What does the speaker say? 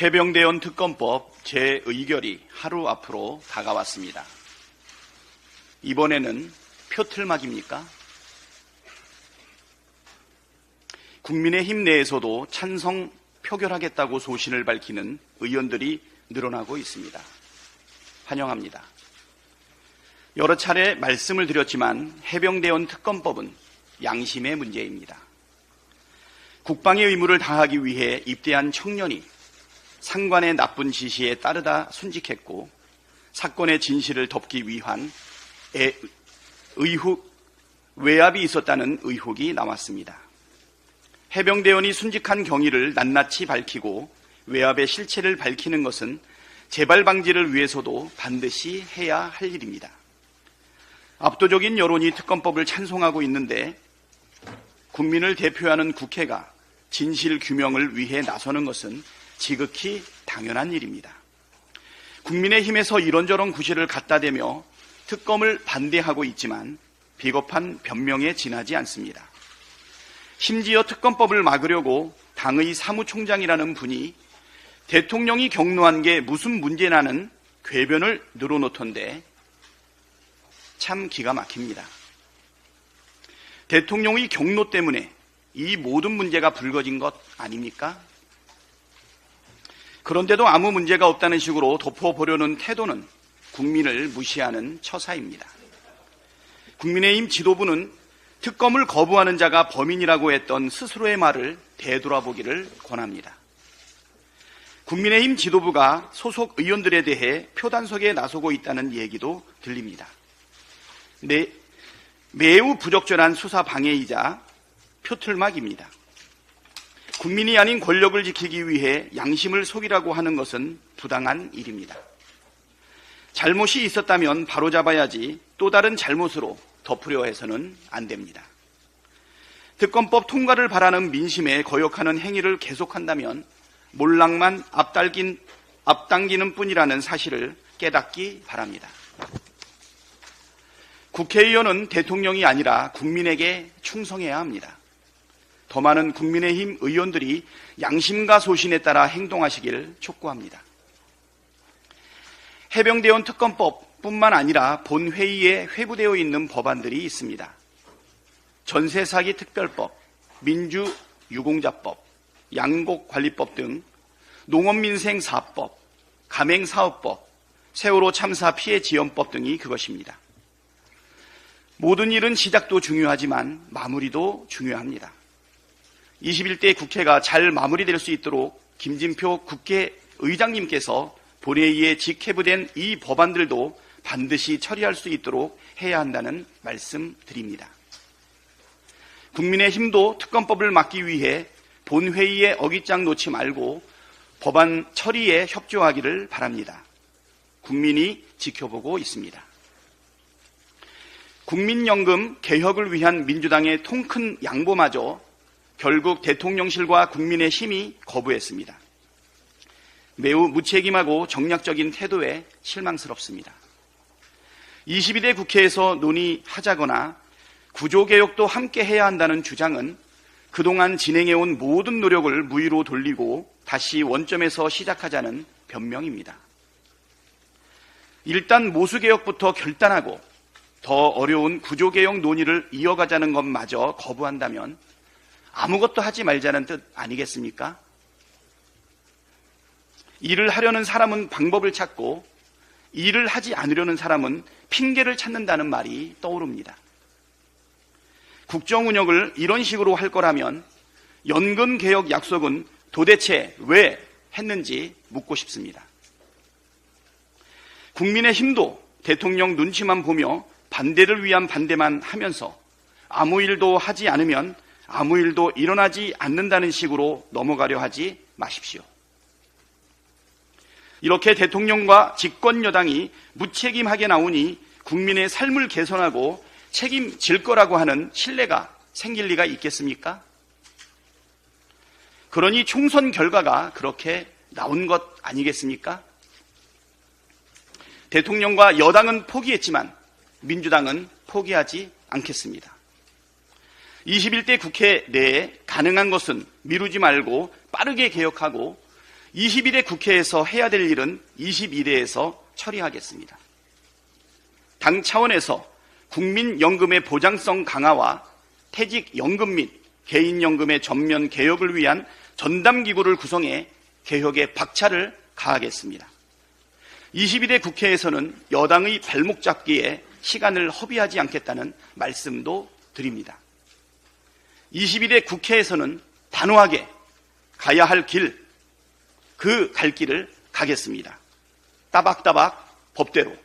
해병대원 특검법 재의결이 하루 앞으로 다가왔습니다. 이번에는 표틀막입니까? 국민의힘 내에서도 찬성 표결하겠다고 소신을 밝히는 의원들이 늘어나고 있습니다. 환영합니다. 여러 차례 말씀을 드렸지만 해병대원 특검법은 양심의 문제입니다. 국방의 의무를 다하기 위해 입대한 청년이 상관의 나쁜 지시에 따르다 순직했고 사건의 진실을 덮기 위한 외압이 있었다는 의혹이 나왔습니다. 해병대원이 순직한 경위를 낱낱이 밝히고 외압의 실체를 밝히는 것은 재발 방지를 위해서도 반드시 해야 할 일입니다. 압도적인 여론이 특검법을 찬송하고 있는데 국민을 대표하는 국회가 진실 규명을 위해 나서는 것은 지극히 당연한 일입니다. 국민의힘에서 이런저런 구실을 갖다 대며 특검을 반대하고 있지만 비겁한 변명에 지나지 않습니다. 심지어 특검법을 막으려고 당의 사무총장이라는 분이 대통령이 경로한 게 무슨 문제냐는 궤변을 늘어놓던데 참 기가 막힙니다. 대통령의 경로 때문에 이 모든 문제가 불거진 것 아닙니까? 그런데도 아무 문제가 없다는 식으로 덮어보려는 태도는 국민을 무시하는 처사입니다. 국민의힘 지도부는 특검을 거부하는 자가 범인이라고 했던 스스로의 말을 되돌아보기를 권합니다. 국민의힘 지도부가 소속 의원들에 대해 표단속에 나서고 있다는 얘기도 들립니다. 매우 부적절한 수사 방해이자 표틀막입니다. 국민이 아닌 권력을 지키기 위해 양심을 속이라고 하는 것은 부당한 일입니다. 잘못이 있었다면 바로잡아야지 또 다른 잘못으로 덮으려 해서는 안 됩니다. 특검법 통과를 바라는 민심에 거역하는 행위를 계속한다면 몰락만 앞당기는 뿐이라는 사실을 깨닫기 바랍니다. 국회의원은 대통령이 아니라 국민에게 충성해야 합니다. 더 많은 국민의힘 의원들이 양심과 소신에 따라 행동하시길 촉구합니다. 해병대원 특검법뿐만 아니라 본회의에 회부되어 있는 법안들이 있습니다. 전세사기 특별법, 민주유공자법, 양곡관리법 등 농업민생사법, 가맹사업법, 세월호 참사 피해지원법 등이 그것입니다. 모든 일은 시작도 중요하지만 마무리도 중요합니다. 21대 국회가 잘 마무리될 수 있도록 김진표 국회의장님께서 본회의에 직회부된 이 법안들도 반드시 처리할 수 있도록 해야 한다는 말씀 드립니다. 국민의힘도 특검법을 막기 위해 본회의에 어깃장 놓지 말고 법안 처리에 협조하기를 바랍니다. 국민이 지켜보고 있습니다. 국민연금 개혁을 위한 민주당의 통큰 양보마저 결국 대통령실과 국민의 힘이 거부했습니다. 매우 무책임하고 정략적인 태도에 실망스럽습니다. 22대 국회에서 논의하자거나 구조개혁도 함께 해야 한다는 주장은 그동안 진행해온 모든 노력을 무위로 돌리고 다시 원점에서 시작하자는 변명입니다. 일단 모수개혁부터 결단하고 더 어려운 구조개혁 논의를 이어가자는 것마저 거부한다면 아무것도 하지 말자는 뜻 아니겠습니까? 일을 하려는 사람은 방법을 찾고 일을 하지 않으려는 사람은 핑계를 찾는다는 말이 떠오릅니다. 국정 운영을 이런 식으로 할 거라면 연금개혁 약속은 도대체 왜 했는지 묻고 싶습니다. 국민의힘도 대통령 눈치만 보며 반대를 위한 반대만 하면서 아무 일도 하지 않으면 아무 일도 일어나지 않는다는 식으로 넘어가려 하지 마십시오. 이렇게 대통령과 집권 여당이 무책임하게 나오니 국민의 삶을 개선하고 책임질 거라고 하는 신뢰가 생길 리가 있겠습니까? 그러니 총선 결과가 그렇게 나온 것 아니겠습니까? 대통령과 여당은 포기했지만 민주당은 포기하지 않겠습니다. 21대 국회 내에 가능한 것은 미루지 말고 빠르게 개혁하고 21대 국회에서 해야 될 일은 22대에서 처리하겠습니다. 당 차원에서 국민연금의 보장성 강화와 퇴직연금 및 개인연금의 전면 개혁을 위한 전담기구를 구성해 개혁에 박차를 가하겠습니다. 22대 국회에서는 여당의 발목 잡기에 시간을 허비하지 않겠다는 말씀도 드립니다. 22대 국회에서는 단호하게 가야 할 길, 그 갈 길을 가겠습니다. 따박따박 법대로.